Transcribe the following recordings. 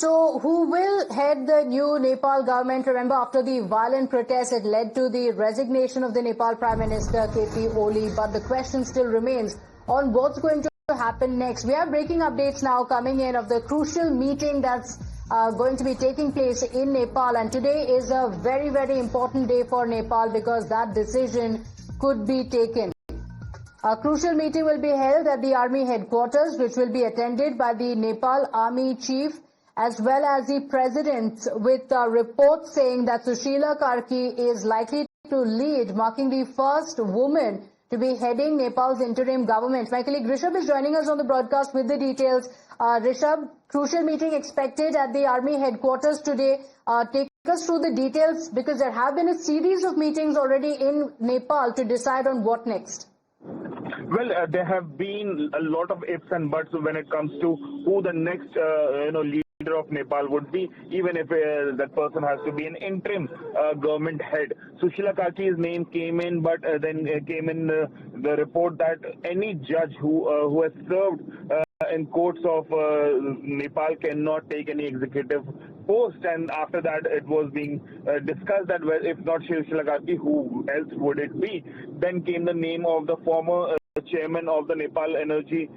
So, who will head the new Nepal government? Remember, after the violent protests, it led to the resignation of the Nepal Prime Minister, KP Oli. But the question still remains on what's going to happen next. We have breaking updates now coming in of the crucial meeting that's going to be taking place in Nepal. And today is a very, very important day for Nepal because that decision could be taken. A crucial meeting will be held at the army headquarters, which will be attended by the Nepal Army Chief as well as the President, with reports saying that Sushila Karki is likely to lead, marking the first woman to be heading Nepal's interim government. My colleague Rishabh is joining us on the broadcast with the details. Rishabh, crucial meeting expected at the army headquarters today. Take us through the details because there have been a series of meetings already in Nepal to decide on what next. Well, there have been a lot of ifs and buts when it comes to who the next, leader of Nepal would be, even if that person has to be an interim government head. Sushila Karki's name came in, but then came in the report that any judge who has served in courts of Nepal cannot take any executive post, and after that it was being discussed that well, if not Sushila Karki, who else would it be? Then came the name of the former chairman of the Nepal Energy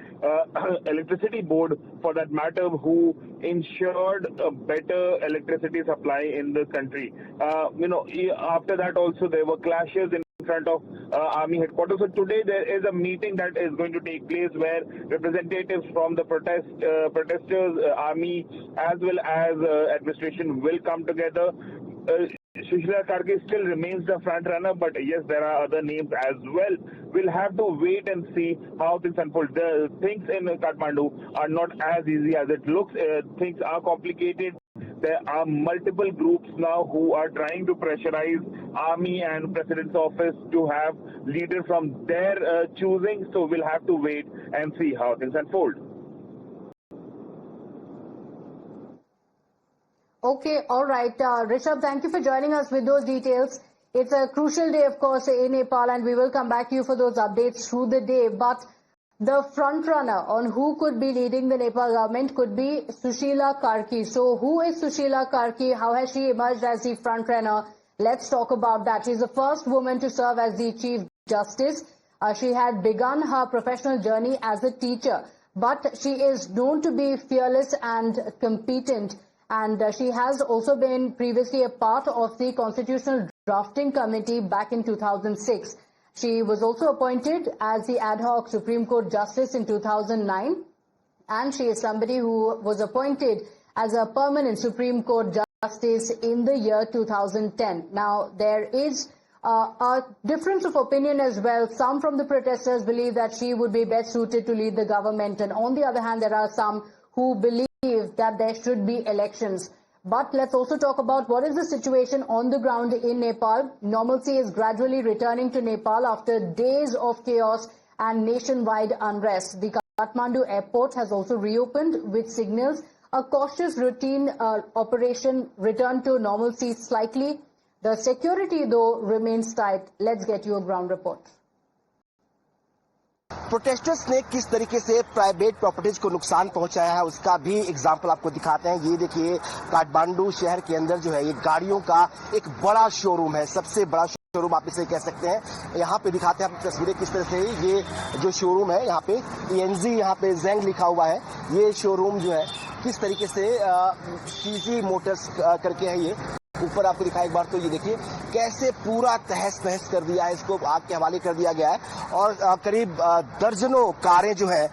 Electricity Board, for that matter, who ensured a better electricity supply in the country. After that also there were clashes in front of army headquarters. So today there is a meeting that is going to take place where representatives from the protesters, army as well as administration will come together. Sushila Karki still remains the front runner, but yes, there are other names as well. We'll have to wait and see how things unfold. The things in Kathmandu are not as easy as it looks. Things are complicated. There are multiple groups now who are trying to pressurize army and president's office to have leaders from their choosing. So we'll have to wait and see how things unfold. Okay, all right. Rishabh, thank you for joining us with those details. It's a crucial day, of course, in Nepal, and we will come back to you for those updates through the day. But the front runner on who could be leading the Nepal government could be Sushila Karki. So who is Sushila Karki? How has she emerged as the front runner? Let's talk about that. She's the first woman to serve as the Chief Justice. She had begun her professional journey as a teacher, but she is known to be fearless and competent. And she has also been previously a part of the Constitutional Drafting Committee back in 2006. She was also appointed as the ad hoc Supreme Court Justice in 2009. And she is somebody who was appointed as a permanent Supreme Court Justice in the year 2010. Now, there is a difference of opinion as well. Some from the protesters believe that she would be best suited to lead the government. And on the other hand, there are some who believe that there should be elections. But let's also talk about what is the situation on the ground in Nepal. Normalcy is gradually returning to Nepal after days of chaos and nationwide unrest. The Kathmandu airport has also reopened, which signals a cautious routine operation return to normalcy slightly. The security, though, remains tight. Let's get you a ground report. Protesters ने किस तरीके से private properties को नुकसान पहुंचाया है उसका भी एग्जाम्पल आपको दिखाते हैं। ये देखिए, काठमांडू शहर के अंदर जो है ये गाड़ियों का एक बड़ा शोरूम है, सबसे बड़ा शोरूम आप इसे कह सकते हैं। यहाँ पे दिखाते हैं आप तस्वीरें किस तरह से ये जो शोरूम है, यहाँ पे ENZ, यहाँ पे जेंग लिखा हुआ है। ये शोरूम जो है किस तरीके से CG मोटर्स करके है, ये ऊपर आपको दिखाया एक बार। तो ये देखिए कैसे पूरा तहस नहस कर दिया है, इसको आग के हवाले कर दिया गया है और करीब दर्जनों कारें जो है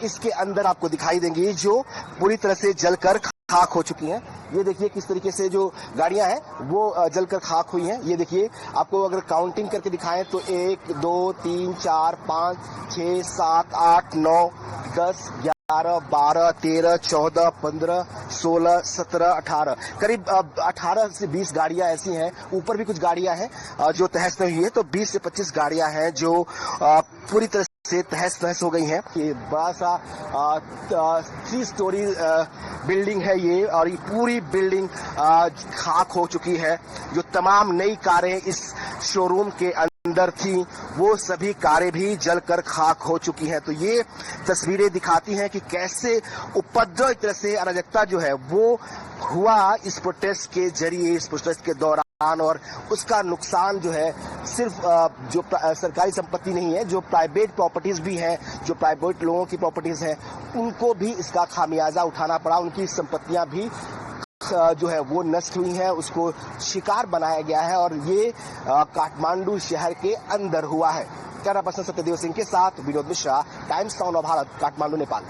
इसके अंदर आपको दिखाई देंगी जो पूरी तरह से जलकर खाक हो चुकी हैं। ये देखिए किस तरीके से जो गाड़ियां हैं वो जलकर खाक हुई हैं। ये देखिए, आपको अगर काउंटिंग करके दिखाएं तो 1 2 3 4 5 6 7 8 9 10 11 12 13 14 15 16 17 18 करीब 18 से 20 गाड़ियां ऐसी हैं। ऊपर भी कुछ गाड़ियां हैं जो तहस नहीं हुई है, तो 20 से 25 गाड़ियां हैं जो पूरी तरह से तहस नहस हो गई हैं। ये बड़ा सा 3 स्टोरी बिल्डिंग है ये, और ये पूरी बिल्डिंग खाक हो चुकी है। जो तमाम नई कारें इस शोरूम के अंदर थी वो सभी कारें भी जलकर खाक हो चुकी हैं। तो ये तस्वीरें दिखाती हैं कि कैसे उपद्रव, एक तरह से अराजकता जो है वो हुआ इस प्रोटेस्ट के जरिए, इस प्रोटेस्ट के दौरान, और उसका नुकसान जो है सिर्फ जो सरकारी संपत्ति नहीं है, जो प्राइवेट प्रॉपर्टीज भी हैं, जो प्राइवेट लोगों की प्रॉपर्टीज हैं, उनको भी इसका खामियाजा उठाना पड़ा। उनकी संपत्तियां भी जो है वो नष्ट हुई हैं, उसको शिकार बनाया गया है, और ये काठमांडू शहर के अंदर हुआ है। कैमरा पर्सन सत्यदेव सिंह के साथ विनोद मिश्रा, टाइम्स नाउ भारत, काठमांडू, नेपाल।